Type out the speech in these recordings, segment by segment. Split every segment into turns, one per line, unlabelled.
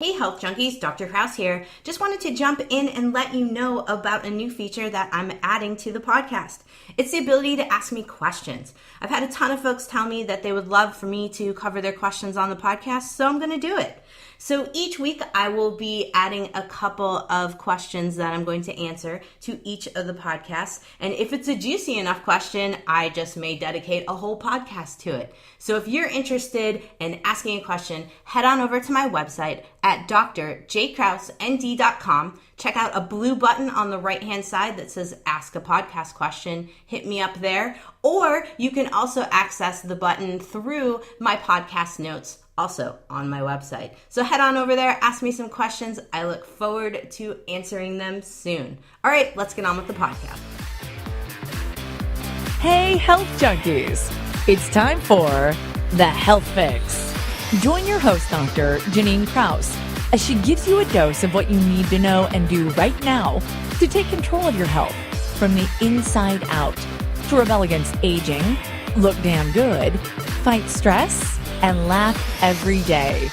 Hey Health Junkies, Dr. Krause here. Just wanted to jump in and let you know about a new feature that I'm adding to the podcast. It's the ability to ask me questions. I've had a ton of folks tell me that they would love for me to cover their questions on the podcast, so I'm going to do it. So each week I will be adding a couple of questions that I'm going to answer to each of the podcasts. And if it's a juicy enough question, I just may dedicate a whole podcast to it. So if you're interested in asking a question, head on over to my website at drjkrausend.com. Check out a blue button on the right-hand side that says Ask a Podcast Question. Hit me up there. Or you can also access the button through my podcast notes, also on my website. So head on over there, ask me some questions. I look forward to answering them soon. All right, let's get on with the podcast.
Hey, Health Junkies. It's time for The Health Fix. Join your host, Dr. Janine Krause, as she gives you a dose of what you need to know and do right now to take control of your health from the inside out, to rebel against aging, look damn good, fight stress, and laugh every day.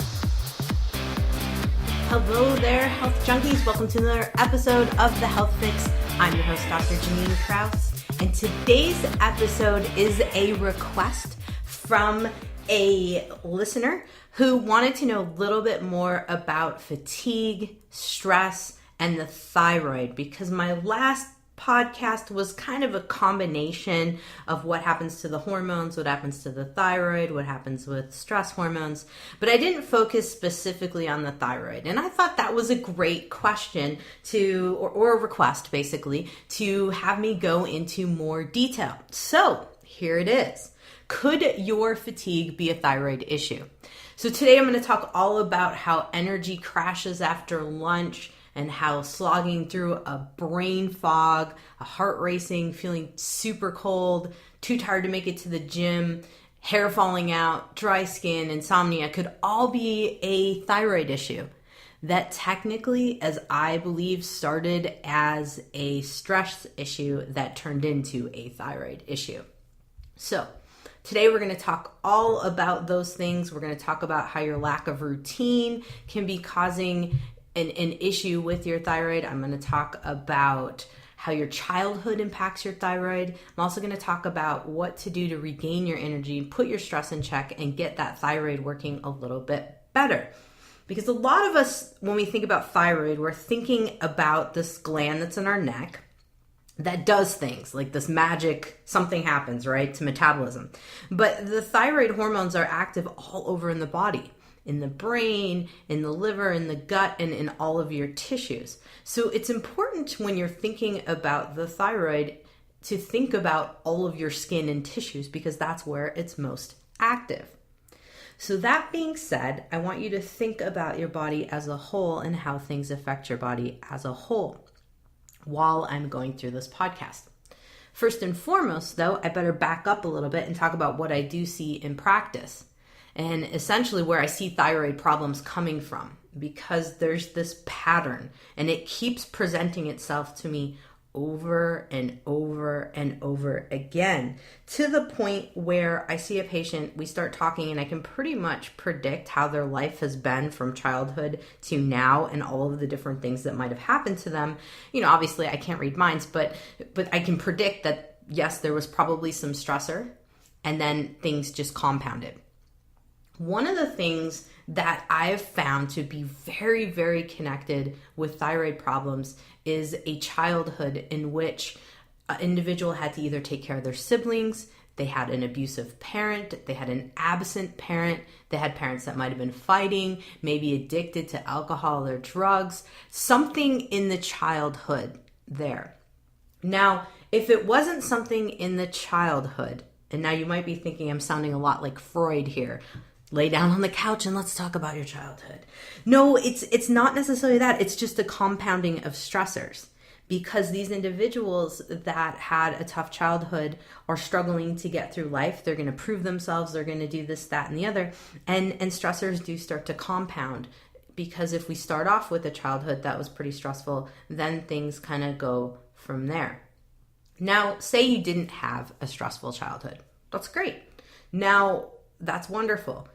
Hello there, Health Junkies. Welcome to another episode of The Health Fix. I'm your host, Dr. Janine Krause, and today's episode is a request from a listener who wanted to know a little bit more about fatigue, stress, and the thyroid, because my last podcast was kind of a combination of what happens to the hormones, what happens to the thyroid, what happens with stress hormones, but I didn't focus specifically on the thyroid. And I thought that was a great question to, or a request basically, to have me go into more detail. So here it is. Could your fatigue be a thyroid issue? So today I'm going to talk all about how energy crashes after lunch, and how slogging through a brain fog, a heart racing, feeling super cold, too tired to make it to the gym, hair falling out, dry skin, insomnia could all be a thyroid issue that technically, as I believe, started as a stress issue that turned into a thyroid issue. So today we're going to talk all about those things. We're going to talk about how your lack of routine can be causing an issue with your thyroid. I'm going to talk about how your childhood impacts your thyroid. I'm also going to talk about what to do to regain your energy, put your stress in check, and get that thyroid working a little bit better. Because a lot of us, when we think about thyroid, we're thinking about this gland that's in our neck that does things like this magic, something happens, right, to metabolism. But the thyroid hormones are active all over in the body, in the brain, in the liver, in the gut, and in all of your tissues. So it's important when you're thinking about the thyroid to think about all of your skin and tissues, because that's where it's most active. So that being said, I want you to think about your body as a whole and how things affect your body as a whole while I'm going through this podcast. First and foremost, though, I better back up a little bit and talk about what I do see in practice, and essentially where I see thyroid problems coming from, because there's this pattern and it keeps presenting itself to me over and over and over again, to the point where I see a patient, we start talking, and I can pretty much predict how their life has been from childhood to now and all of the different things that might have happened to them. You know, obviously I can't read minds, but I can predict that yes, there was probably some stressor and then things just compounded. One of the things that I've found to be very, very connected with thyroid problems is a childhood in which an individual had to either take care of their siblings, they had an abusive parent, they had an absent parent, they had parents that might have been fighting, maybe addicted to alcohol or drugs, something in the childhood there. Now, if it wasn't something in the childhood, and now you might be thinking I'm sounding a lot like Freud here, lay down on the couch and let's talk about your childhood. No, it's not necessarily that. It's just a compounding of stressors, because these individuals that had a tough childhood are struggling to get through life. They're going to prove themselves. They're going to do this, that, and the other. And stressors do start to compound, because if we start off with a childhood that was pretty stressful, then things kind of go from there. Now, say you didn't have a stressful childhood. That's great. Now, that's wonderful.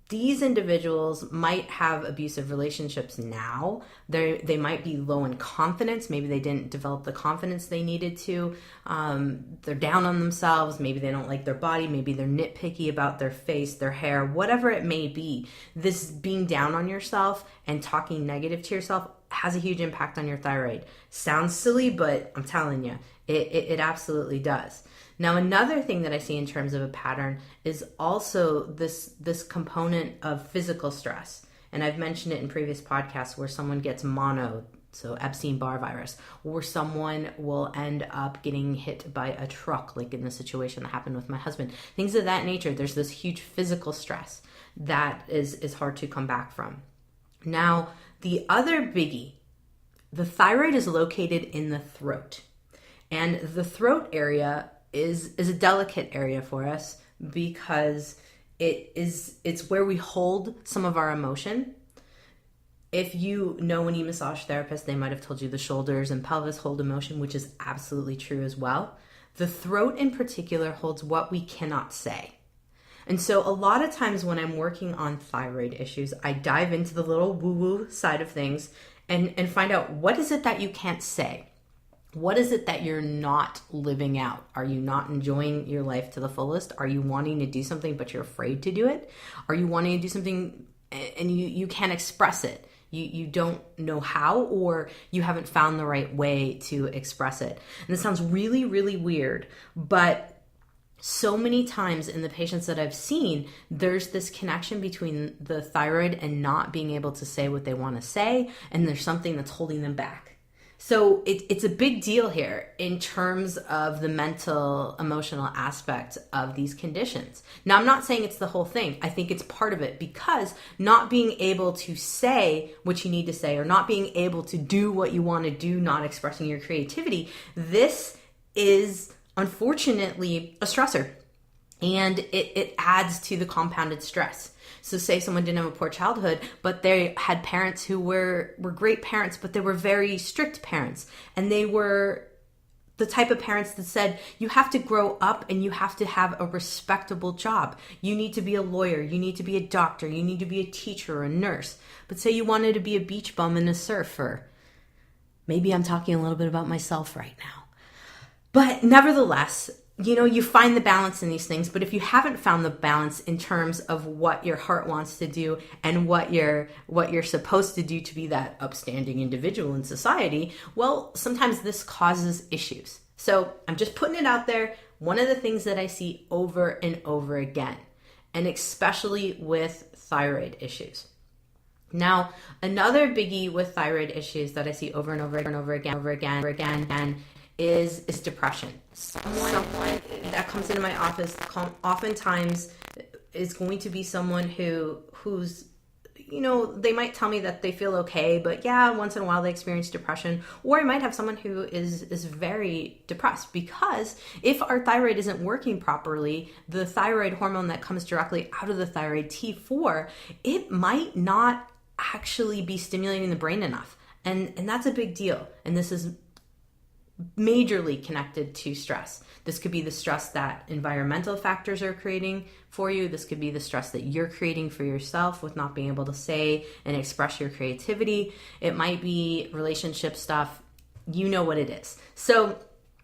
these individuals might have abusive relationships now. They might be low in confidence. Maybe they didn't develop the confidence they needed to. They're down on themselves. Maybe they don't like their body. Maybe they're nitpicky about their face, their hair, whatever it may be. This being down on yourself and talking negative to yourself has a huge impact on your thyroid. Sounds silly, but I'm telling you, it absolutely does. Now, another thing that I see in terms of a pattern is also this component of physical stress. And I've mentioned it in previous podcasts where someone gets mono, so Epstein-Barr virus, or someone will end up getting hit by a truck, like in the situation that happened with my husband. Things of that nature. There's this huge physical stress that is hard to come back from. Now, the other biggie, the thyroid is located in the throat. And the throat area is a delicate area for us because it's where we hold some of our emotion. If you know any massage therapist, they might have told you the shoulders and pelvis hold emotion, which is absolutely true as well. The throat in particular holds what we cannot say. And so a lot of times when I'm working on thyroid issues, I dive into the little woo-woo side of things and find out, what is it that you can't say? What is it that you're not living out? Are you not enjoying your life to the fullest? Are you wanting to do something but you're afraid to do it? Are you wanting to do something and you can't express it? You don't know how, or you haven't found the right way to express it. And this sounds really, really weird, but so many times in the patients that I've seen, there's this connection between the thyroid and not being able to say what they want to say, and there's something that's holding them back. So it's a big deal here in terms of the mental, emotional aspect of these conditions. Now, I'm not saying it's the whole thing. I think it's part of it, because not being able to say what you need to say, or not being able to do what you want to do, not expressing your creativity, this is unfortunately a stressor, and it adds to the compounded stress. So say someone didn't have a poor childhood, but they had parents who were great parents, but they were very strict parents. And they were the type of parents that said, you have to grow up and you have to have a respectable job. You need to be a lawyer. You need to be a doctor. You need to be a teacher or a nurse. But say you wanted to be a beach bum and a surfer. Maybe I'm talking a little bit about myself right now. But nevertheless, you find the balance in these things, but if you haven't found the balance in terms of what your heart wants to do and what you're supposed to do to be that upstanding individual in society, well, sometimes this causes issues. So I'm just putting it out there. One of the things that I see over and over again, and especially with thyroid issues. Now, another biggie with thyroid issues that I see over and over and over again is depression. Someone that comes into my office oftentimes is going to be someone who's, they might tell me that they feel okay, but yeah, once in a while they experience depression. Or I might have someone who is very depressed, because if our thyroid isn't working properly, the thyroid hormone that comes directly out of the thyroid, T4, it might not actually be stimulating the brain enough. And that's a big deal. And this is majorly connected to stress. This could be the stress that environmental factors are creating for you. This could be the stress that you're creating for yourself with not being able to say and express your creativity. It might be relationship stuff. You know what it is. So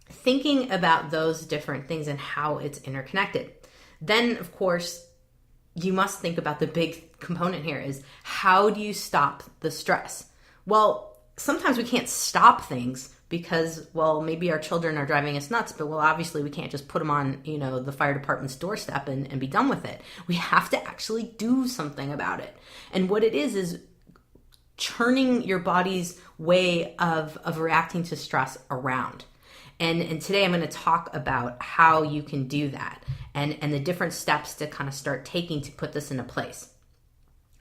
thinking about those different things and how it's interconnected. Then, of course, you must think about the big component here is, how do you stop the stress? Well, sometimes we can't stop things because, well, maybe our children are driving us nuts, but obviously we can't just put them on, the fire department's doorstep and be done with it. We have to actually do something about it. And what it is turning your body's way of reacting to stress around. And today I'm going to talk about how you can do that and the different steps to kind of start taking to put this into place.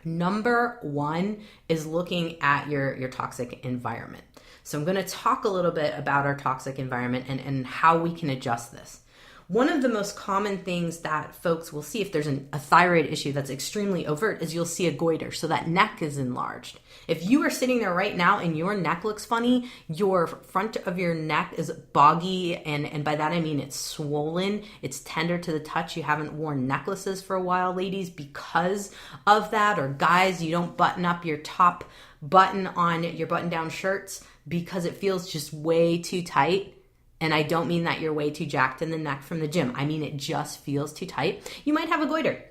Number one is looking at your toxic environment. So I'm going to talk a little bit about our toxic environment and how we can adjust this. One of the most common things that folks will see if there's a thyroid issue that's extremely overt is you'll see a goiter. So that neck is enlarged. If you are sitting there right now and your neck looks funny, your front of your neck is boggy, and by that I mean it's swollen, it's tender to the touch. You haven't worn necklaces for a while, ladies, because of that, or guys, you don't button up your top button on your button-down shirts because it feels just way too tight. And I don't mean that you're way too jacked in the neck from the gym. I mean it just feels too tight. You might have a goiter.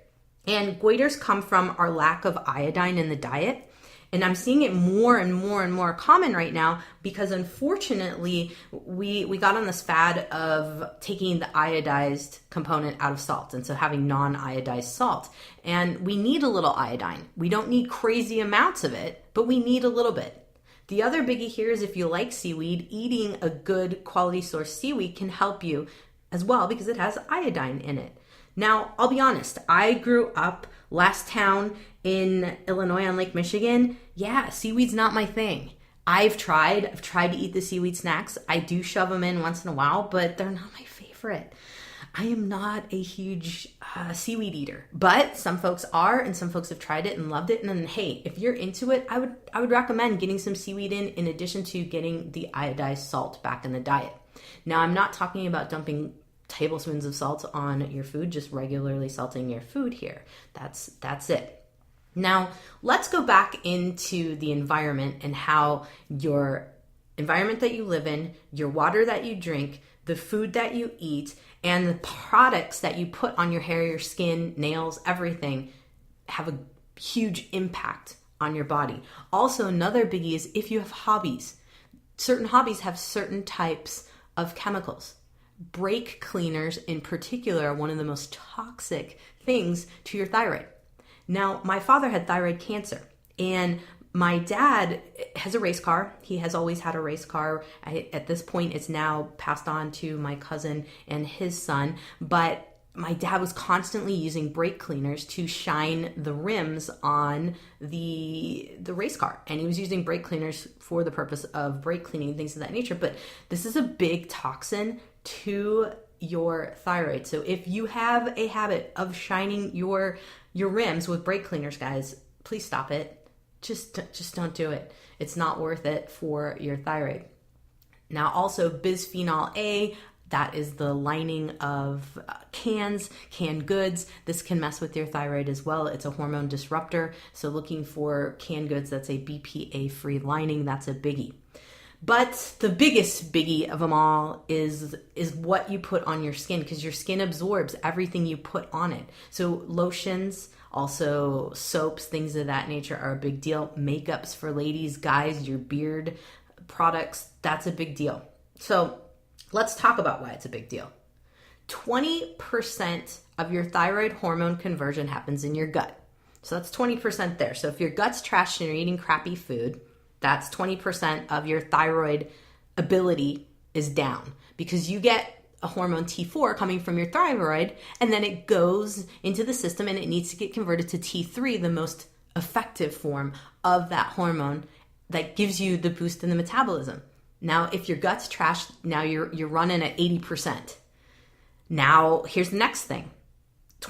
And goiters come from our lack of iodine in the diet. And I'm seeing it more and more and more common right now because unfortunately we got on this fad of taking the iodized component out of salt. And so having non-iodized salt. And we need a little iodine. We don't need crazy amounts of it, but we need a little bit. The other biggie here is if you like seaweed, eating a good quality source seaweed can help you as well because it has iodine in it. Now, I'll be honest, I grew up last town in Illinois on Lake Michigan. Yeah, seaweed's not my thing. I've tried to eat the seaweed snacks. I do shove them in once in a while, but they're not my favorite. I am not a huge seaweed eater, but some folks are, and some folks have tried it and loved it. And then, hey, if you're into it, I would recommend getting some seaweed in addition to getting the iodized salt back in the diet. Now, I'm not talking about dumping tablespoons of salt on your food, just regularly salting your food here. That's it. Now, let's go back into the environment and how your environment that you live in, your water that you drink, the food that you eat, and the products that you put on your hair, your skin, nails, everything have a huge impact on your body. Also, another biggie is if you have hobbies. Certain hobbies have certain types of chemicals. Brake cleaners in particular are one of the most toxic things to your thyroid. Now, my father had thyroid cancer, and my dad has a race car. He has always had a race car. At this point, it's now passed on to my cousin and his son. But my dad was constantly using brake cleaners to shine the rims on the race car. And he was using brake cleaners for the purpose of brake cleaning, things of that nature. But this is a big toxin to your thyroid. So if you have a habit of shining your rims with brake cleaners, guys, please stop it. Just don't do it. It's not worth it for your thyroid. Now, also bisphenol A, that is the lining of canned goods. This can mess with your thyroid as well. It's a hormone disruptor. So looking for canned goods that's a BPA-free lining, that's a biggie. But the biggest biggie of them all is what you put on your skin, because your skin absorbs everything you put on it. So lotions, also soaps, things of that nature are a big deal. Makeups for ladies, guys, your beard products, that's a big deal. So let's talk about why it's a big deal. 20% of your thyroid hormone conversion happens in your gut. So that's 20% there. So if your gut's trashed and you're eating crappy food, that's 20% of your thyroid ability is down, because you get a hormone T4 coming from your thyroid, and then it goes into the system and it needs to get converted to T3, the most effective form of that hormone that gives you the boost in the metabolism. Now, if your gut's trashed, now you're running at 80%. Now, here's the next thing.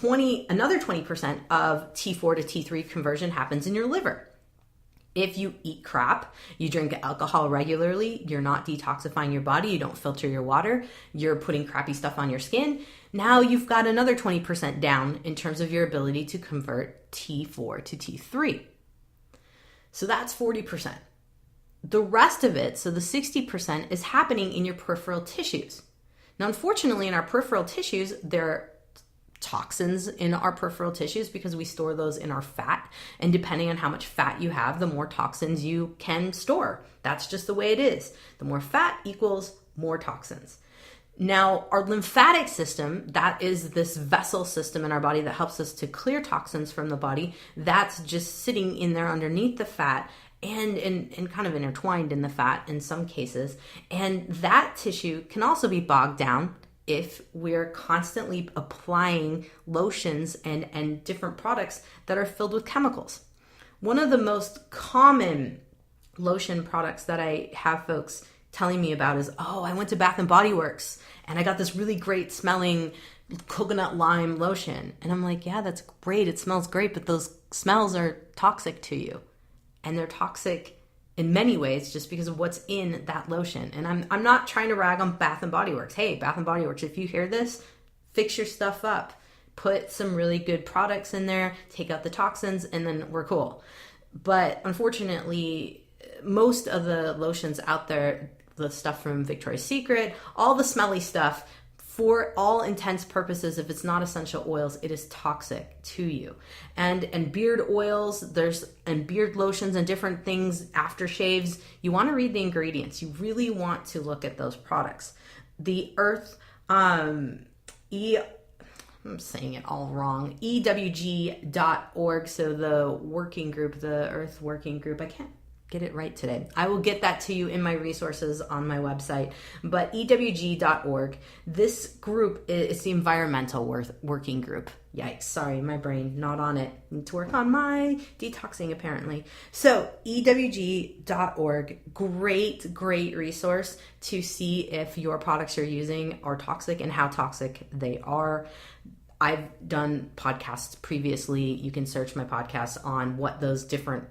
Another 20% of T4 to T3 conversion happens in your liver. If you eat crap, you drink alcohol regularly, you're not detoxifying your body, you don't filter your water, you're putting crappy stuff on your skin, now you've got another 20% down in terms of your ability to convert T4 to T3. So that's 40%. The rest of it, so the 60%, is happening in your peripheral tissues. Now, unfortunately, in our peripheral tissues, there are toxins in our peripheral tissues because we store those in our fat. And depending on how much fat you have, the more toxins you can store. That's just the way it is. The more fat equals more toxins. Now, our lymphatic system, that is this vessel system in our body that helps us to clear toxins from the body, that's just sitting in there underneath the fat and kind of intertwined in the fat in some cases. And that tissue can also be bogged down if we're constantly applying lotions and different products that are filled with chemicals. One of the most common lotion products that I have folks telling me about is, oh, I went to Bath and Body Works and I got this really great smelling coconut lime lotion. And I'm like, yeah, that's great. It smells great, but those smells are toxic to you. And they're toxic in many ways just because of what's in that lotion. And I'm not trying to rag on Bath and Body Works. Hey, Bath and Body Works, if you hear this, fix your stuff up. Put some really good products in there, take out the toxins, and then we're cool. But unfortunately, most of the lotions out there, the stuff from Victoria's Secret, all the smelly stuff, for all intents purposes, if it's not essential oils, it is toxic to you. And beard oils, and beard lotions and different things, aftershaves, you want to read the ingredients. You really want to look at those products. The Earth, I'm saying it all wrong, EWG.org, so the working group, the Earth Working Group, I can't get it right today. I will get that to you in my resources on my website, but EWG.org, this group is the environmental working group. Yikes, sorry, my brain not on it. Need to work on my detoxing apparently. So EWG.org, great resource to see if your products you're using are toxic and how toxic they are. I've done podcasts previously. You can search my podcasts on what those different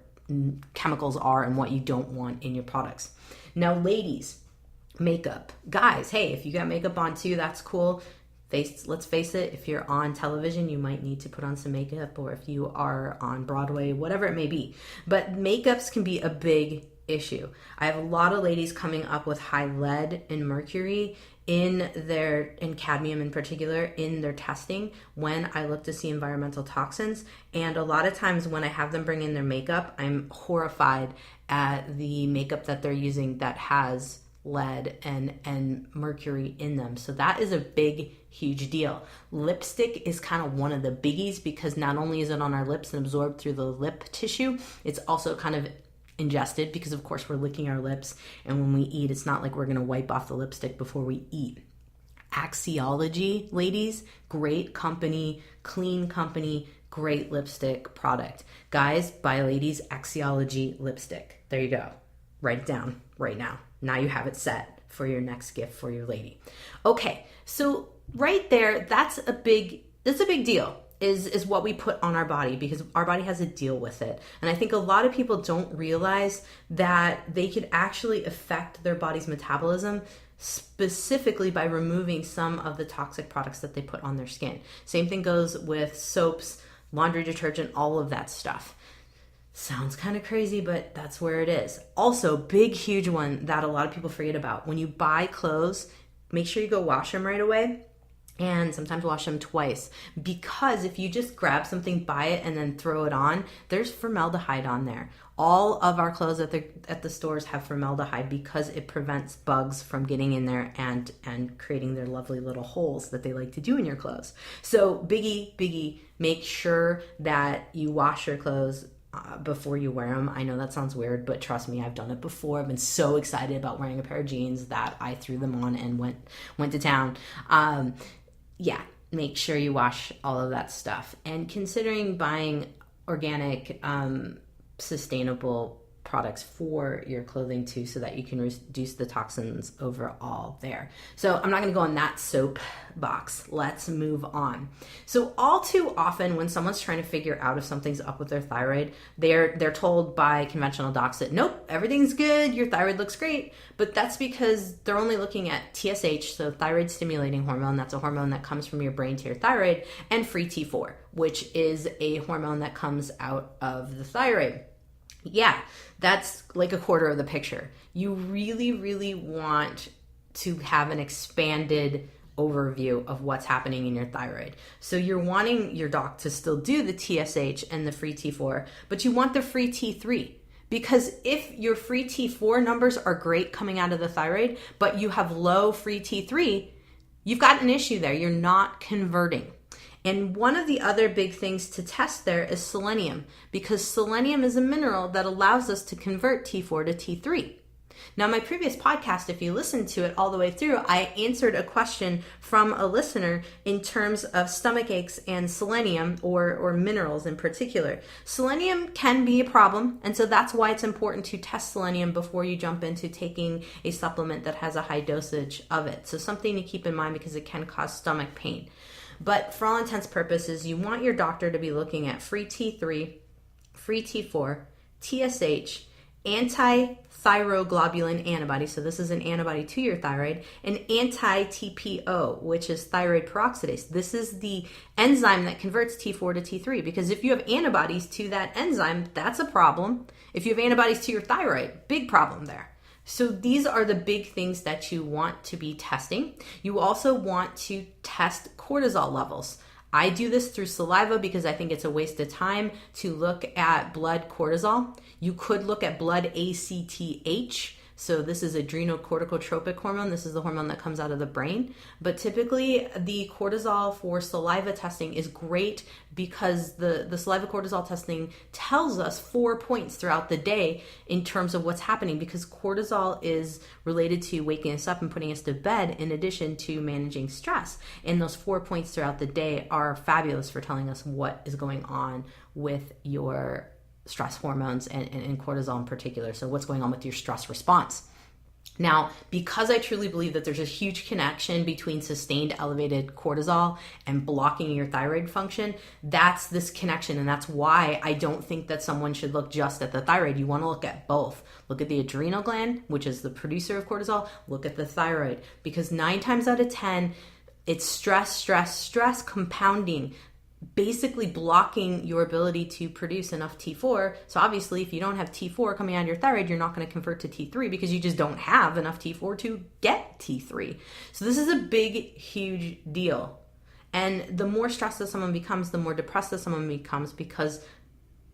chemicals are and what you don't want in your products. Now, ladies, makeup. Guys, hey, if you got makeup on too, that's cool. Let's face it, if you're on television, you might need to put on some makeup, or if you are on Broadway, whatever it may be. But makeups can be a big issue. I have a lot of ladies coming up with high lead and mercury in cadmium in particular, in their testing when I look to see environmental toxins. And a lot of times when I have them bring in their makeup, I'm horrified at the makeup that they're using that has lead and mercury in them. So that is a big, huge deal. Lipstick is kind of one of the biggies because not only is it on our lips and absorbed through the lip tissue, it's also kind of ingested because of course we're licking our lips, and when we eat, it's not like we're going to wipe off the lipstick before we eat. Axiology, ladies, great company, clean company, great lipstick product. Guys, buy ladies Axiology lipstick. There you go. Write it down right now. Now you have it set for your next gift for your lady. Okay, so right there, that's a big deal. Is what we put on our body, because our body has to deal with it. And I think a lot of people don't realize that they could actually affect their body's metabolism specifically by removing some of the toxic products that they put on their skin. Same thing goes with soaps, laundry detergent, all of that stuff. Sounds kind of crazy, but that's where it is. Also, big, huge one that a lot of people forget about. When you buy clothes, make sure you go wash them right away. And sometimes wash them twice, because if you just grab something, buy it, and then throw it on, there's formaldehyde on there. All of our clothes at the stores have formaldehyde because it prevents bugs from getting in there and creating their lovely little holes that they like to do in your clothes. So biggie, make sure that you wash your clothes before you wear them. I know that sounds weird, but trust me, I've done it before. I've been so excited about wearing a pair of jeans that I threw them on and went to town. Yeah, make sure you wash all of that stuff. And considering buying organic, sustainable products for your clothing too, so that you can reduce the toxins overall there. So I'm not going to go on that soapbox. Let's move on. So all too often when someone's trying to figure out if something's up with their thyroid, they're told by conventional docs that nope, everything's good, your thyroid looks great. But that's because they're only looking at TSH, so thyroid stimulating hormone. That's a hormone that comes from your brain to your thyroid, and free T4, which is a hormone that comes out of the thyroid. Yeah, that's like a quarter of the picture. You really, really want to have an expanded overview of what's happening in your thyroid. So you're wanting your doc to still do the TSH and the free T4, but you want the free T3. Because if your free T4 numbers are great coming out of the thyroid, but you have low free T3, you've got an issue there. You're not converting. And one of the other big things to test there is selenium, because selenium is a mineral that allows us to convert T4 to T3. Now, my previous podcast, if you listened to it all the way through, I answered a question from a listener in terms of stomach aches and selenium or minerals in particular. Selenium can be a problem, and so that's why it's important to test selenium before you jump into taking a supplement that has a high dosage of it. So something to keep in mind because it can cause stomach pain. But for all intents and purposes, you want your doctor to be looking at free T3, free T4, TSH, anti-thyroglobulin antibody, so this is an antibody to your thyroid, and anti-TPO, which is thyroid peroxidase. This is the enzyme that converts T4 to T3, because if you have antibodies to that enzyme, that's a problem. If you have antibodies to your thyroid, big problem there. So these are the big things that you want to be testing. You also want to test cortisol levels. I do this through saliva because I think it's a waste of time to look at blood cortisol. You could look at blood ACTH. So this is adrenocorticotropic hormone. This is the hormone that comes out of the brain. But typically the cortisol for saliva testing is great because the saliva cortisol testing tells us 4 points throughout the day in terms of what's happening, because cortisol is related to waking us up and putting us to bed in addition to managing stress. And those 4 points throughout the day are fabulous for telling us what is going on with your stress hormones and cortisol in particular. So what's going on with your stress response. Now, because I truly believe that there's a huge connection between sustained elevated cortisol and blocking your thyroid function, that's this connection. And that's why I don't think that someone should look just at the thyroid. You want to look at both. Look at the adrenal gland, which is the producer of cortisol. Look at the thyroid, because 9 times out of 10, it's stress compounding, basically blocking your ability to produce enough T4. So obviously, if you don't have T4 coming out of your thyroid, you're not going to convert to T3 because you just don't have enough T4 to get T3. So this is a big, huge deal. And the more stressed that someone becomes, the more depressed that someone becomes, because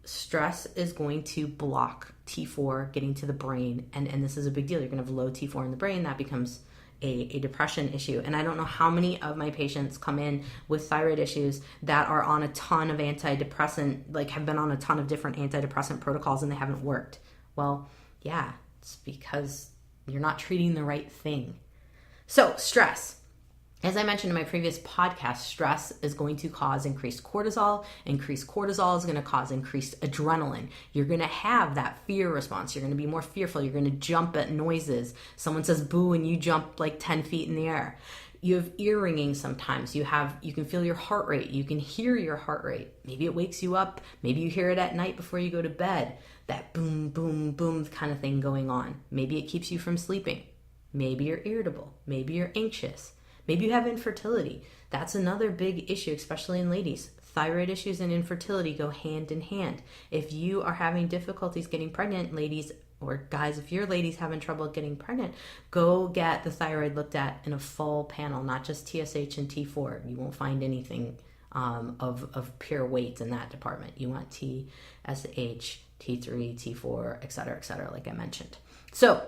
stress is going to block T4 getting to the brain. And this is a big deal. You're going to have low T4 in the brain. That becomes a depression issue. And I don't know how many of my patients come in with thyroid issues that are on a ton of antidepressant, like have been on a ton of different antidepressant protocols and they haven't worked. Well, yeah, it's because you're not treating the right thing. So stress. As I mentioned in my previous podcast, stress is going to cause increased cortisol. Increased cortisol is going to cause increased adrenaline. You're going to have that fear response. You're going to be more fearful. You're going to jump at noises. Someone says boo and you jump like 10 feet in the air. You have ear ringing sometimes. You can feel your heart rate. You can hear your heart rate. Maybe it wakes you up. Maybe you hear it at night before you go to bed. That boom, boom, boom kind of thing going on. Maybe it keeps you from sleeping. Maybe you're irritable. Maybe you're anxious. Maybe you have infertility. That's another big issue, especially in ladies. Thyroid issues and infertility go hand in hand. If you are having difficulties getting pregnant, ladies, or guys, if your lady's having trouble getting pregnant, go get the thyroid looked at in a full panel, not just TSH and T4. You won't find anything of pure weight in that department. You want TSH, T3, T4, et cetera, like I mentioned. So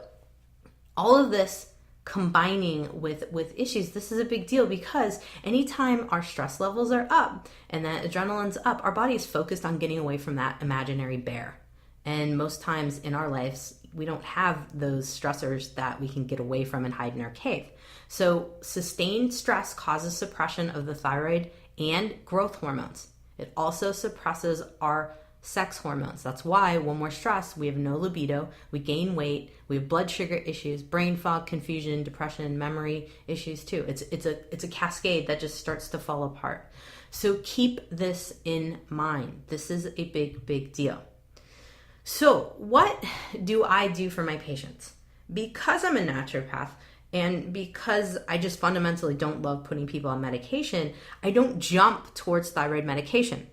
all of this combining with issues, this is a big deal, because anytime our stress levels are up and that adrenaline's up, our body is focused on getting away from that imaginary bear. And most times in our lives, we don't have those stressors that we can get away from and hide in our cave. So sustained stress causes suppression of the thyroid and growth hormones. It also suppresses our sex hormones. That's why when we're stressed, we have no libido, we gain weight, we have blood sugar issues, brain fog, confusion, depression, memory issues too. It's a cascade that just starts to fall apart. So keep this in mind. This is a big, big deal. So what do I do for my patients? Because I'm a naturopath and because I just fundamentally don't love putting people on medication, I don't jump towards thyroid medication.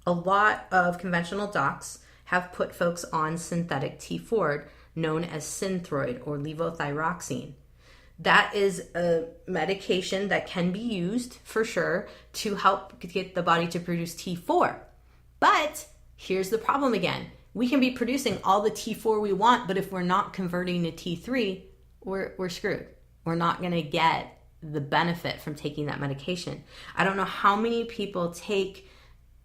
A lot of conventional docs have put folks on synthetic T4, known as Synthroid or levothyroxine. That is a medication that can be used for sure to help get the body to produce T4. But here's the problem again. We can be producing all the T4 we want, but if we're not converting to T3, we're screwed. We're not going to get the benefit from taking that medication. I don't know how many people take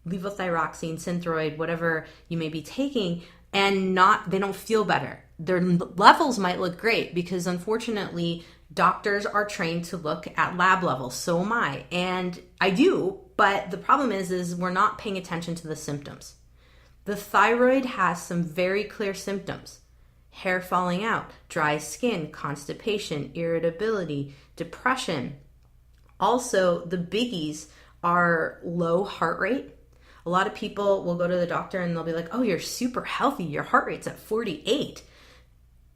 levothyroxine, Synthroid, whatever you may be taking, and they don't feel better. Their levels might look great because unfortunately doctors are trained to look at lab levels. So am I, and I do, but the problem is we're not paying attention to the symptoms. The thyroid has some very clear symptoms: hair falling out, dry skin, constipation, irritability, depression. Also, the biggies are low heart rate. A lot of people will go to the doctor and they'll be like, oh, you're super healthy. Your heart rate's at 48.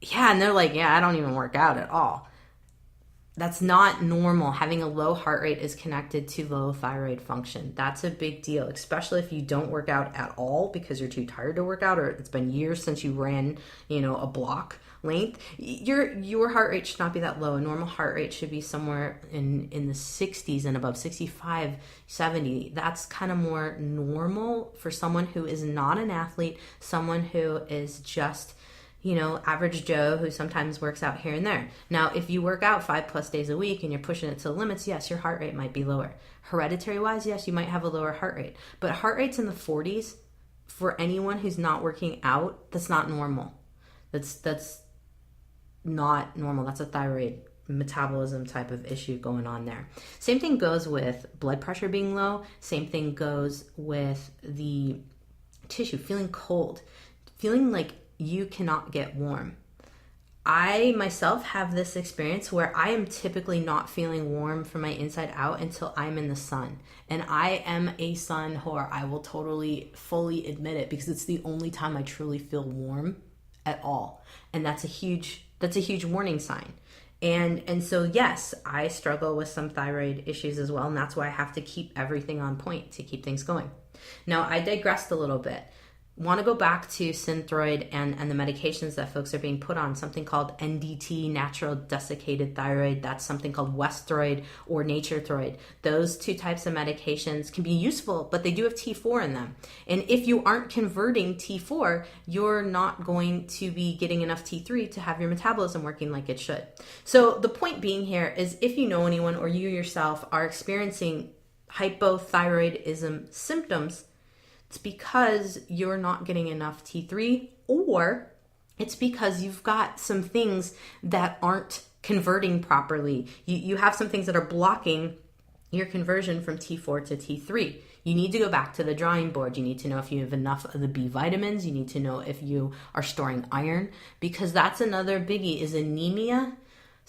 Yeah, and they're like, yeah, I don't even work out at all. That's not normal. Having a low heart rate is connected to low thyroid function. That's a big deal, especially if you don't work out at all because you're too tired to work out, or it's been years since you ran, a block length. Your heart rate should not be that low. A normal heart rate should be somewhere in the 60s and above, 65, 70. That's kind of more normal for someone who is not an athlete, someone who is just average Joe who sometimes works out here and there. Now, if you work out 5+ days a week and you're pushing it to the limits, yes, your heart rate might be lower. Hereditary wise, yes, you might have a lower heart rate. But heart rates in the 40s for anyone who's not working out, that's not normal. That's not normal. That's a thyroid metabolism type of issue going on there. Same thing goes with blood pressure being low. Same thing goes with the tissue feeling cold, feeling like you cannot get warm. I myself have this experience where I am typically not feeling warm from my inside out until I'm in the sun. And I am a sun whore. I will totally, fully admit it because it's the only time I truly feel warm at all. And that's a huge warning sign. And so yes, I struggle with some thyroid issues as well. And that's why I have to keep everything on point to keep things going. Now, I digressed a little bit. Want to go back to Synthroid and the medications that folks are being put on, something called NDT, natural desiccated thyroid. That's something called Westroid or Naturethroid. Those two types of medications can be useful, but they do have T4 in them. And if you aren't converting T4, you're not going to be getting enough T3 to have your metabolism working like it should. So the point being here is if you know anyone or you yourself are experiencing hypothyroidism symptoms, it's because you're not getting enough T3, or it's because you've got some things that aren't converting properly. You have some things that are blocking your conversion from T4 to T3. You need to go back to the drawing board. You need to know if you have enough of the B vitamins. You need to know if you are storing iron, because that's another biggie is anemia.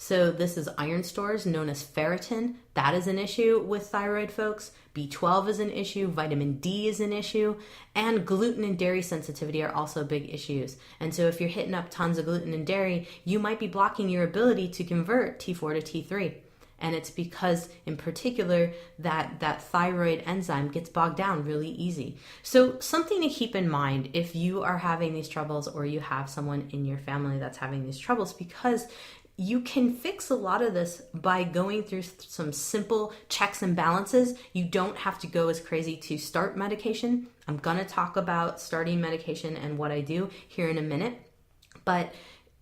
So this is iron stores known as ferritin. That is an issue with thyroid folks. B12 is an issue. Vitamin D is an issue. And gluten and dairy sensitivity are also big issues. And so if you're hitting up tons of gluten and dairy, you might be blocking your ability to convert T4 to T3. And it's because, in particular, that thyroid enzyme gets bogged down really easy. So something to keep in mind if you are having these troubles or you have someone in your family that's having these troubles, because you can fix a lot of this by going through some simple checks and balances. You don't have to go as crazy to start medication. I'm going to talk about starting medication and what I do here in a minute. But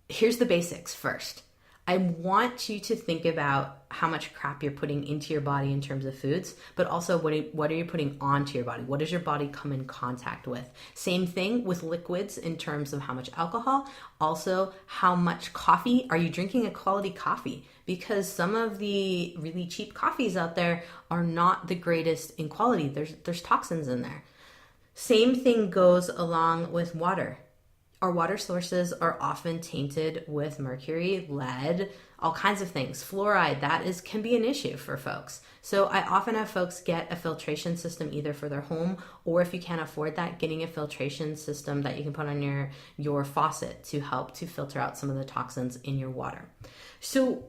here's the basics first. I want you to think about how much crap you're putting into your body in terms of foods, but also what are you putting onto your body? What does your body come in contact with? Same thing with liquids in terms of how much alcohol, also how much coffee. Are you drinking a quality coffee? Because some of the really cheap coffees out there are not the greatest in quality. There's toxins in there. Same thing goes along with water. Our water sources are often tainted with mercury, lead, all kinds of things. Fluoride, can be an issue for folks. So I often have folks get a filtration system either for their home, or if you can't afford that, getting a filtration system that you can put on your faucet to help to filter out some of the toxins in your water. So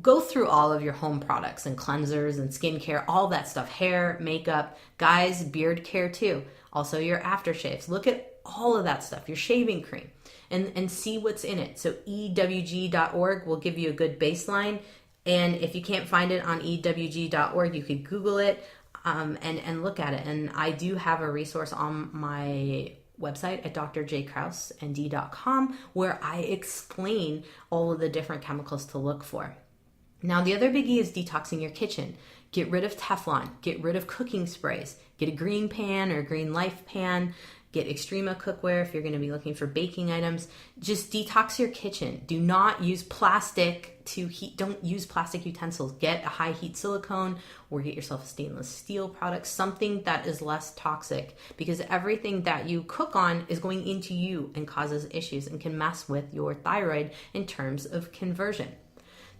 go through all of your home products and cleansers and skincare, all that stuff, hair, makeup, guys, beard care too. Also your aftershaves. Look at all of that stuff, your shaving cream, and see what's in it. So ewg.org will give you a good baseline. And if you can't find it on ewg.org, you could Google it and look at it. And I do have a resource on my website at drjkrausnd.com where I explain all of the different chemicals to look for. Now, the other biggie is detoxing your kitchen. Get rid of Teflon, get rid of cooking sprays, get a green pan or a green life pan, Get Extrema cookware if you're going to be looking for baking items. Just detox your kitchen. Do not use plastic to heat. Don't use plastic utensils. Get a high heat silicone or get yourself a stainless steel product, something that is less toxic, because everything that you cook on is going into you and causes issues and can mess with your thyroid in terms of conversion.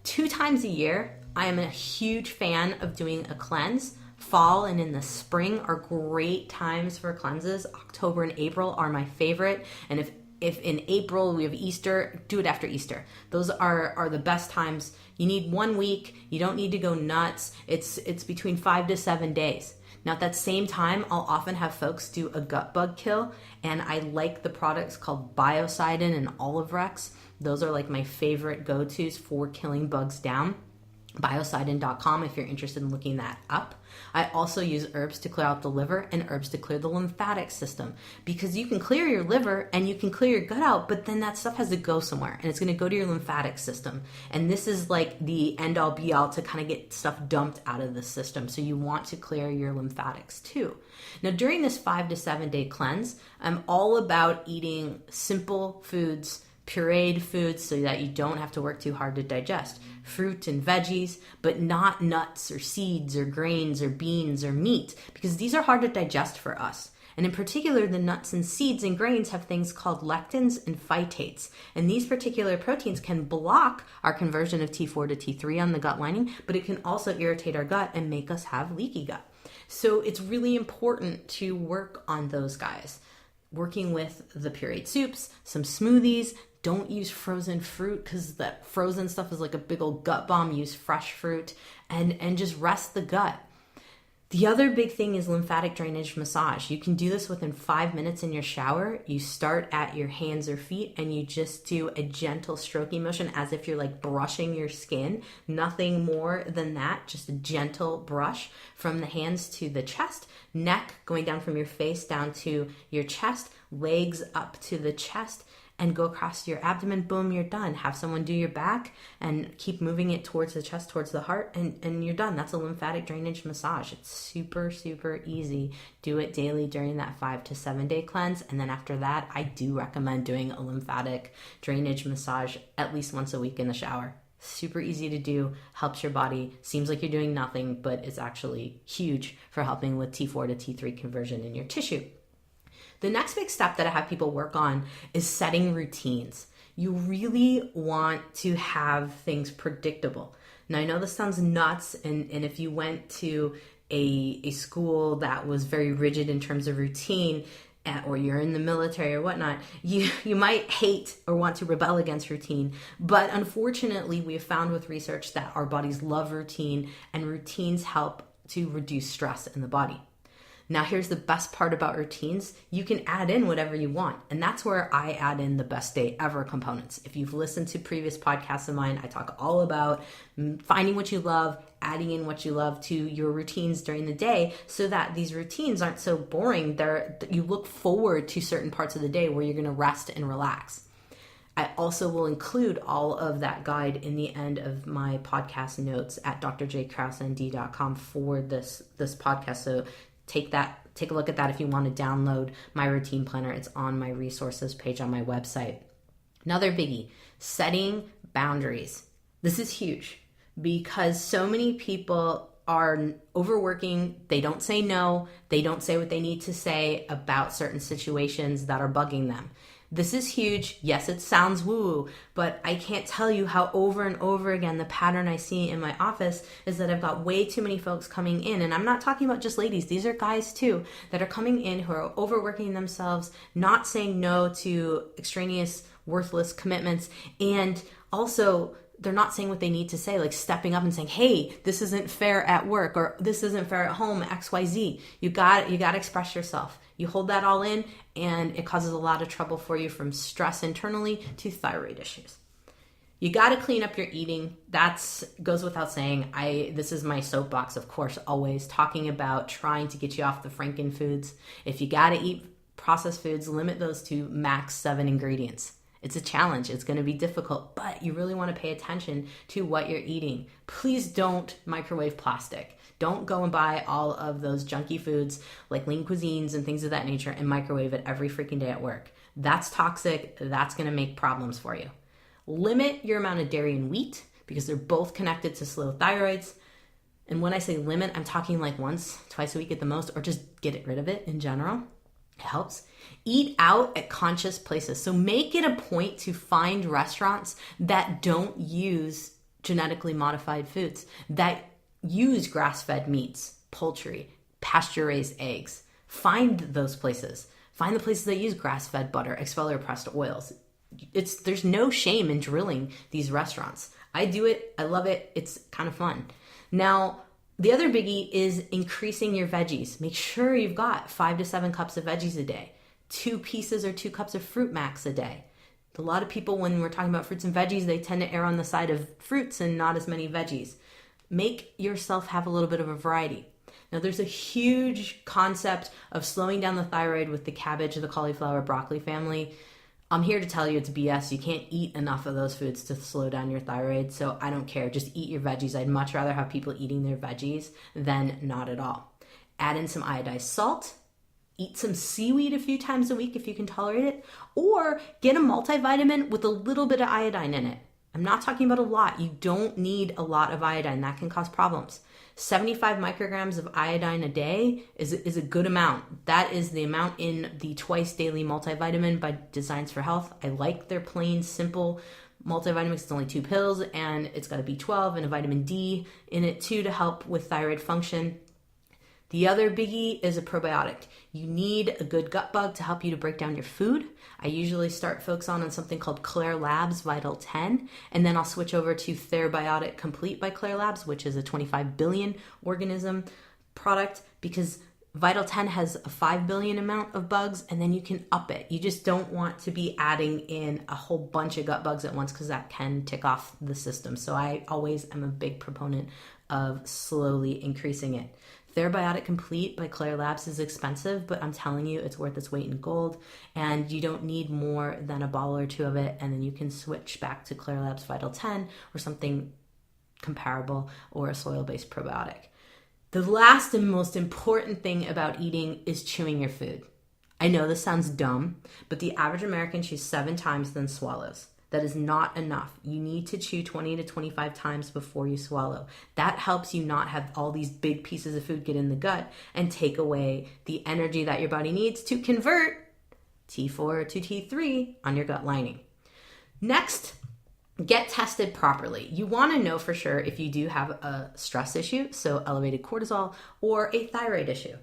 2 times a year, I am a huge fan of doing a cleanse. Fall and in the spring are great times for cleanses. October and April are my favorite. And if in April we have Easter, do it after Easter. Those are the best times. You need 1 week. You don't need to go nuts. It's between 5 to 7 days. Now at that same time, I'll often have folks do a gut bug kill, and I like the products called Biocidin and Olive Rex. Those are like my favorite go-tos for killing bugs down. Biocidin.com if you're interested in looking that up. I also use herbs to clear out the liver and herbs to clear the lymphatic system, because you can clear your liver and you can clear your gut out, but then that stuff has to go somewhere and it's going to go to your lymphatic system. And this is like the end all be all to kind of get stuff dumped out of the system. So you want to clear your lymphatics too. Now during this 5 to 7 day cleanse, I'm all about eating simple foods, pureed foods, so that you don't have to work too hard to digest. Fruit and veggies, but not nuts or seeds or grains or beans or meat, because these are hard to digest for us. And in particular, the nuts and seeds and grains have things called lectins and phytates. And these particular proteins can block our conversion of T4 to T3 on the gut lining, but it can also irritate our gut and make us have leaky gut. So it's really important to work on those guys. Working with the pureed soups, some smoothies. Don't use frozen fruit, because that frozen stuff is like a big old gut bomb. Use fresh fruit and just rest the gut. The other big thing is lymphatic drainage massage. You can do this within 5 minutes in your shower. You start at your hands or feet and you just do a gentle stroking motion as if you're like brushing your skin. Nothing more than that, just a gentle brush from the hands to the chest, neck going down from your face down to your chest, legs up to the chest, and go across your abdomen. Boom, you're done. Have someone do your back and keep moving it towards the chest, towards the heart, and you're done. That's a lymphatic drainage massage. It's super, super easy. Do it daily during that 5 to 7 day cleanse. And then after that, I do recommend doing a lymphatic drainage massage at least once a week in the shower. Super easy to do, helps your body. Seems like you're doing nothing, but it's actually huge for helping with T4 to T3 conversion in your tissue. The next big step that I have people work on is setting routines. You really want to have things predictable. Now, I know this sounds nuts, and if you went to a school that was very rigid in terms of routine, or you're in the military or whatnot, you might hate or want to rebel against routine. But unfortunately, we have found with research that our bodies love routine, and routines help to reduce stress in the body. Now, here's the best part about routines. You can add in whatever you want. And that's where I add in the best day ever components. If you've listened to previous podcasts of mine, I talk all about finding what you love, adding in what you love to your routines during the day, so that these routines aren't so boring. You look forward to certain parts of the day where you're going to rest and relax. I also will include all of that guide in the end of my podcast notes at drjkrausend.com for this podcast. So take a look at that if you want to download my routine planner. It's on my resources page on my website. Another biggie, setting boundaries. This is huge because so many people are overworking. They don't say no. They don't say what they need to say about certain situations that are bugging them. This is huge. Yes, it sounds woo-woo, but I can't tell you how over and over again the pattern I see in my office is that I've got way too many folks coming in. And I'm not talking about just ladies. These are guys too that are coming in who are overworking themselves, not saying no to extraneous, worthless commitments, and also they're not saying what they need to say, like stepping up and saying, hey, this isn't fair at work, or this isn't fair at home, XYZ. You got to express yourself. You hold that all in and it causes a lot of trouble for you, from stress internally to thyroid issues. You got to clean up your eating. That goes without saying. This is my soapbox, of course, always talking about trying to get you off the Franken foods. If you got to eat processed foods, limit those to max 7 ingredients. It's a challenge. It's going to be difficult, but you really want to pay attention to what you're eating. Please don't microwave plastic. Don't go and buy all of those junky foods like lean cuisines and things of that nature and microwave it every freaking day at work. That's toxic. That's going to make problems for you. Limit your amount of dairy and wheat because they're both connected to slow thyroids. And when I say limit, I'm talking like once, twice a week at the most, or just get rid of it in general. It helps. Eat out at conscious places. So make it a point to find restaurants that don't use genetically modified foods, that use grass-fed meats, poultry, pasture-raised eggs. Find those places. Find the places that use grass-fed butter, exfoliator pressed oils. There's no shame in drilling these restaurants. I do it. I love it. It's kind of fun. Now, the other biggie is increasing your veggies. Make sure you've got 5 to 7 cups of veggies a day, 2 pieces or 2 cups of fruit max a day. A lot of people, when we're talking about fruits and veggies, they tend to err on the side of fruits and not as many veggies. Make yourself have a little bit of a variety. Now, there's a huge concept of slowing down the thyroid with the cabbage, the cauliflower, broccoli family. I'm here to tell you it's BS. You can't eat enough of those foods to slow down your thyroid, so I don't care. Just eat your veggies. I'd much rather have people eating their veggies than not at all. Add in some iodized salt. Eat some seaweed a few times a week if you can tolerate it, or get a multivitamin with a little bit of iodine in it. I'm not talking about a lot. You don't need a lot of iodine. That can cause problems. 75 micrograms of iodine a day is a good amount. That is the amount in the twice daily multivitamin by Designs for Health. I like their plain, simple multivitamin. It's only 2 pills, and it's got a B12 and a vitamin D in it too to help with thyroid function. The other biggie is a probiotic. You need a good gut bug to help you to break down your food. I usually start folks on something called Claire Labs Vital 10, and then I'll switch over to Therabiotic Complete by Claire Labs, which is a 25 billion organism product, because Vital 10 has a 5 billion amount of bugs, and then you can up it. You just don't want to be adding in a whole bunch of gut bugs at once because that can tick off the system. So I always am a big proponent of slowly increasing it. Therabiotic Complete by Claire Labs is expensive, but I'm telling you, it's worth its weight in gold, and you don't need more than a bottle or 2 of it, and then you can switch back to Claire Labs Vital 10 or something comparable, or a soil-based probiotic. The last and most important thing about eating is chewing your food. I know this sounds dumb, but the average American chews 7 times then swallows. That is not enough. You need to chew 20 to 25 times before you swallow. That helps you not have all these big pieces of food get in the gut and take away the energy that your body needs to convert T4 to T3 on your gut lining. Next, get tested properly. You want to know for sure if you do have a stress issue, so elevated cortisol, or a thyroid issue.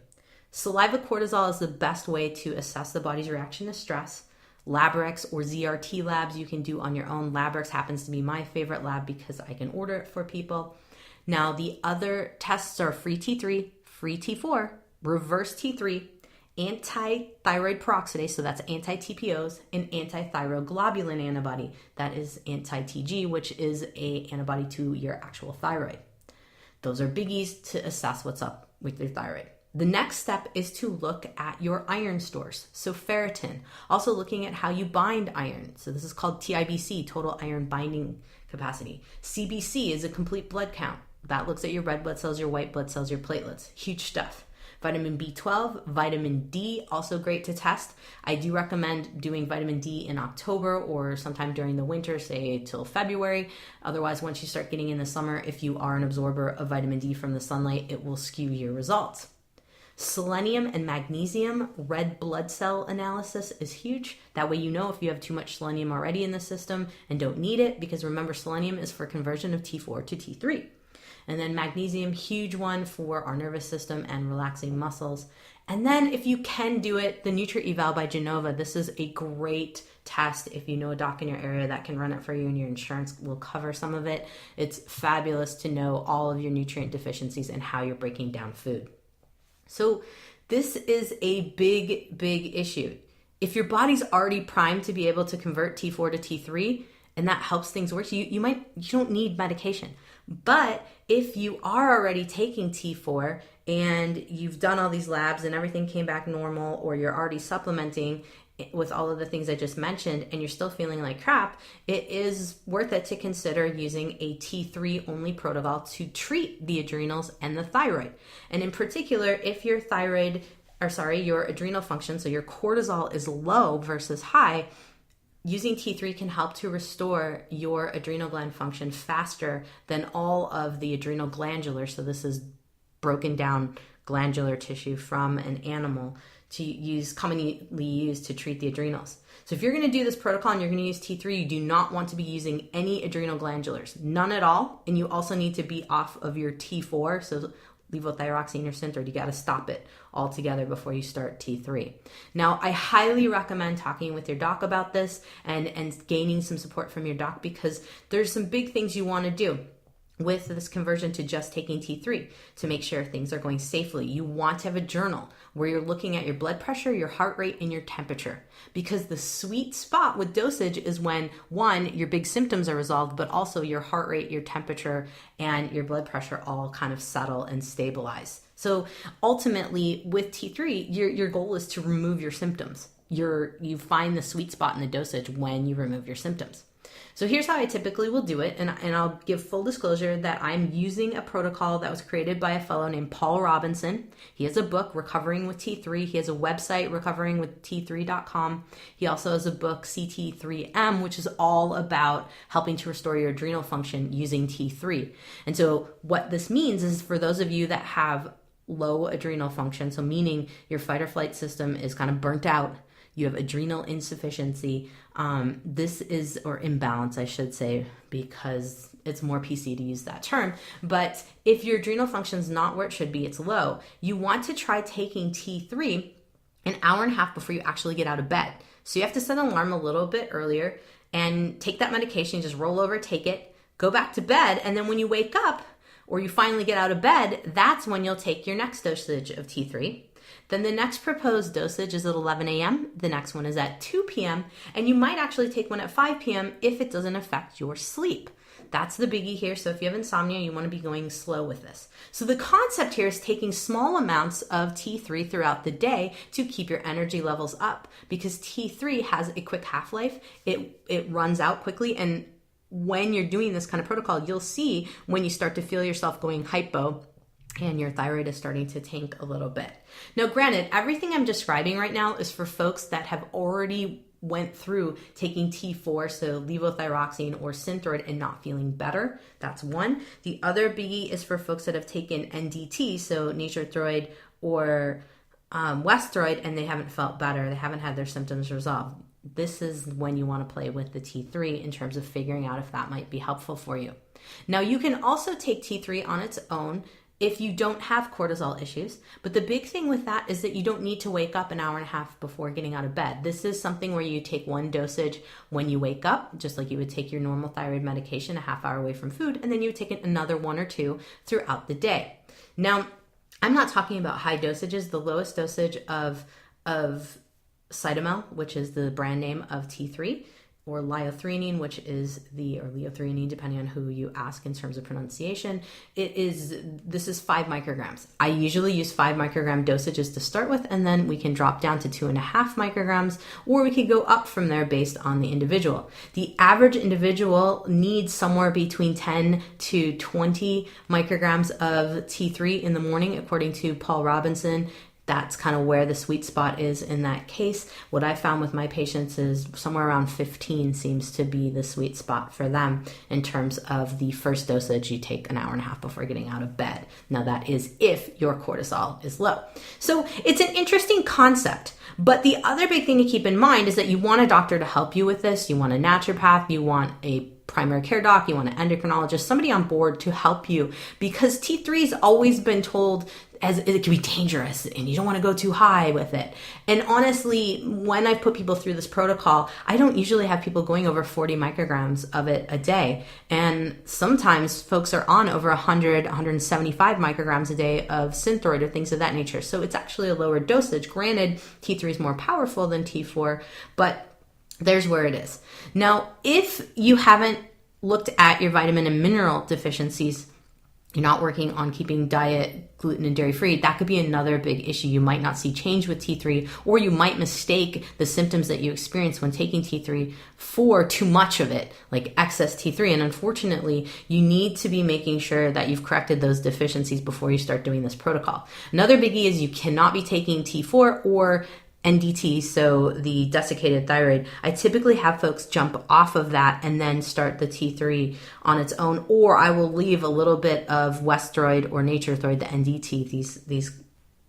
Saliva cortisol is the best way to assess the body's reaction to stress. Laborex or ZRT labs you can do on your own. Laborex happens to be my favorite lab because I can order it for people. Now, the other tests are free T3, free T4, reverse T3, anti-thyroid peroxidase, so that's anti-TPOs, and anti-thyroglobulin antibody, that is anti-TG, which is an antibody to your actual thyroid. Those are biggies to assess what's up with your thyroid. The next step is to look at your iron stores, so ferritin. Also looking at how you bind iron. So this is called TIBC, total iron binding capacity. CBC is a complete blood count. That looks at your red blood cells, your white blood cells, your platelets. Huge stuff. Vitamin B12, vitamin D, also great to test. I do recommend doing vitamin D in October or sometime during the winter, say till February. Otherwise, once you start getting in the summer, if you are an absorber of vitamin D from the sunlight, it will skew your results. Selenium and magnesium red blood cell analysis is huge. That way you know if you have too much selenium already in the system and don't need it, because remember, selenium is for conversion of T4 to T3. And then magnesium, huge one for our nervous system and relaxing muscles. And then if you can do it, the Nutri-Eval by Genova. This is a great test if you know a doc in your area that can run it for you and your insurance will cover some of it. It's fabulous to know all of your nutrient deficiencies and how you're breaking down food. So this is a big, big issue. If your body's already primed to be able to convert T4 to T3, and that helps things work, you don't need medication. But if you are already taking T4 and you've done all these labs and everything came back normal, or you're already supplementing with all of the things I just mentioned, and you're still feeling like crap, it is worth it to consider using a T3 only protocol to treat the adrenals and the thyroid. And in particular, if your your adrenal function, so your cortisol is low versus high, using T3 can help to restore your adrenal gland function faster than all of the adrenal glandular. So this is broken down glandular tissue from an animal commonly used to treat the adrenals. So if you're going to do this protocol and you're going to use T3, you do not want to be using any adrenal glandulars, none at all. And you also need to be off of your T4, so levothyroxine or Synthroid. You got to stop it altogether before you start T3. Now, I highly recommend talking with your doc about this and gaining some support from your doc, because there's some big things you want to do with this conversion to just taking T3 to make sure things are going safely. You want to have a journal where you're looking at your blood pressure, your heart rate, and your temperature, because the sweet spot with dosage is when, one, your big symptoms are resolved, but also your heart rate, your temperature, and your blood pressure all kind of settle and stabilize. So ultimately with T3, your goal is to remove your symptoms. You find the sweet spot in the dosage when you remove your symptoms. So here's how I typically will do it, and I'll give full disclosure that I'm using a protocol that was created by a fellow named Paul Robinson. He has a book, Recovering with T3. He has a website, recoveringwitht3.com. He also has a book, CT3M, which is all about helping to restore your adrenal function using T3. And so what this means is, for those of you that have low adrenal function, so meaning your fight or flight system is kind of burnt out, you have adrenal insufficiency, or imbalance, I should say, because it's more PC to use that term. But if your adrenal function is not where it should be, it's low, you want to try taking T3 an hour and a half before you actually get out of bed. So you have to set an alarm a little bit earlier and take that medication, just roll over, take it, go back to bed, and then when you wake up or you finally get out of bed, that's when you'll take your next dosage of T3. Then the next proposed dosage is at 11 a.m. The next one is at 2 p.m. And you might actually take one at 5 p.m. if it doesn't affect your sleep. That's the biggie here. So if you have insomnia, you want to be going slow with this. So the concept here is taking small amounts of T3 throughout the day to keep your energy levels up, because T3 has a quick half-life. It runs out quickly, and when you're doing this kind of protocol, you'll see when you start to feel yourself going hypo and your thyroid is starting to tank a little bit. Now, granted, everything I'm describing right now is for folks that have already went through taking T4, so levothyroxine or Synthroid, and not feeling better. That's one. The other biggie is for folks that have taken NDT, so Nature-Throid or Westroid, and they haven't felt better. They haven't had their symptoms resolved. This is when you want to play with the T3 in terms of figuring out if that might be helpful for you. Now, you can also take T3 on its own if you don't have cortisol issues. But the big thing with that is that you don't need to wake up an hour and a half before getting out of bed. This is something where you take one dosage when you wake up, just like you would take your normal thyroid medication a half hour away from food, and then you would take another one or two throughout the day. Now, I'm not talking about high dosages. The lowest dosage of Cytomel, which is the brand name of T3, or liothyronine, which is or leothreonine, depending on who you ask in terms of pronunciation. This is 5 micrograms. I usually use 5 microgram dosages to start with, and then we can drop down to 2.5 micrograms, or we could go up from there based on the individual. The average individual needs somewhere between 10 to 20 micrograms of T3 in the morning, according to Paul Robinson. That's kind of where the sweet spot is in that case. What I found with my patients is somewhere around 15 seems to be the sweet spot for them in terms of the first dosage you take an hour and a half before getting out of bed. Now, that is if your cortisol is low. So it's an interesting concept. But the other big thing to keep in mind is that you want a doctor to help you with this. You want a naturopath, you want a primary care doc, you want an endocrinologist, somebody on board to help you, because T3 has always been told as it can be dangerous and you don't want to go too high with it. And honestly, when I put people through this protocol, I don't usually have people going over 40 micrograms of it a day. And sometimes folks are on over 100, 175 micrograms a day of Synthroid or things of that nature. So it's actually a lower dosage. Granted, T3 is more powerful than T4, but there's where it is. Now, if you haven't looked at your vitamin and mineral deficiencies, you're not working on keeping diet gluten and dairy free, that could be another big issue. You might not see change with T3, or you might mistake the symptoms that you experience when taking T3 for too much of it, like excess T3. And unfortunately, you need to be making sure that you've corrected those deficiencies before you start doing this protocol. Another biggie is you cannot be taking T4 or NDT, so the desiccated thyroid. I typically have folks jump off of that and then start the T3 on its own, or I will leave a little bit of Westroid or Naturethyroid, the NDT, these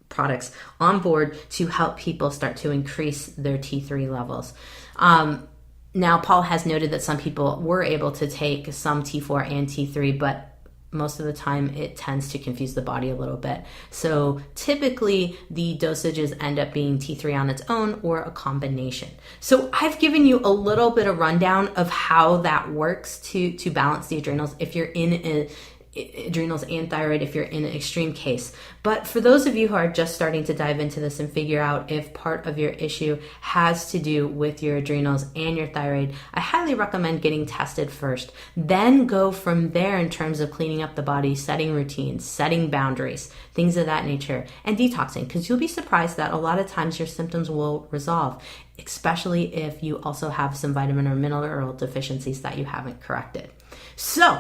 products on board to help people start to increase their T3 levels. Now, Paul has noted that some people were able to take some T4 and T3, but most of the time it tends to confuse the body a little bit. So typically the dosages end up being T3 on its own or a combination. So I've given you a little bit of rundown of how that works to balance the adrenals if you're in adrenals and thyroid, if you're in an extreme case. But for those of you who are just starting to dive into this and figure out if part of your issue has to do with your adrenals and your thyroid, I highly recommend getting tested first. Then go from there in terms of cleaning up the body, setting routines, setting boundaries, things of that nature, and detoxing, because you'll be surprised that a lot of times your symptoms will resolve, especially if you also have some vitamin or mineral deficiencies that you haven't corrected. So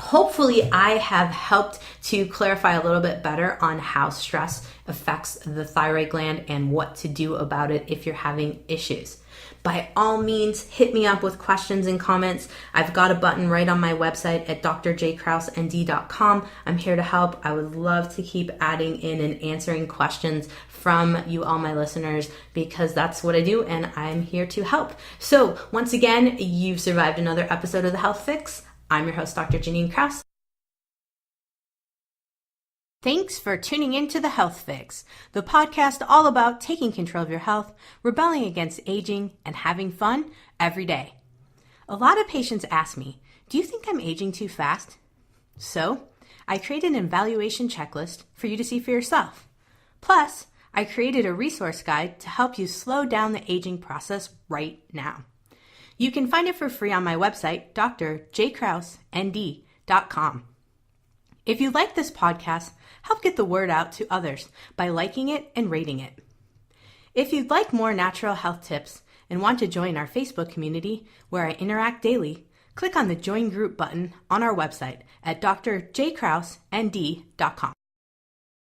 hopefully I have helped to clarify a little bit better on how stress affects the thyroid gland and what to do about it if you're having issues. By all means, hit me up with questions and comments. I've got a button right on my website at drjkrausnd.com. I'm here to help. I would love to keep adding in and answering questions from you, all my listeners, because that's what I do and I'm here to help. So once again, you've survived another episode of The Health Fix. I'm your host, Dr. Janine Krause. Thanks for tuning in to The Health Fix, the podcast all about taking control of your health, rebelling against aging, and having fun every day. A lot of patients ask me, do you think I'm aging too fast? So, I created an evaluation checklist for you to see for yourself. Plus, I created a resource guide to help you slow down the aging process right now. You can find it for free on my website, drjkrausnd.com. If you like this podcast, help get the word out to others by liking it and rating it. If you'd like more natural health tips and want to join our Facebook community where I interact daily, click on the Join Group button on our website at drjkrausnd.com.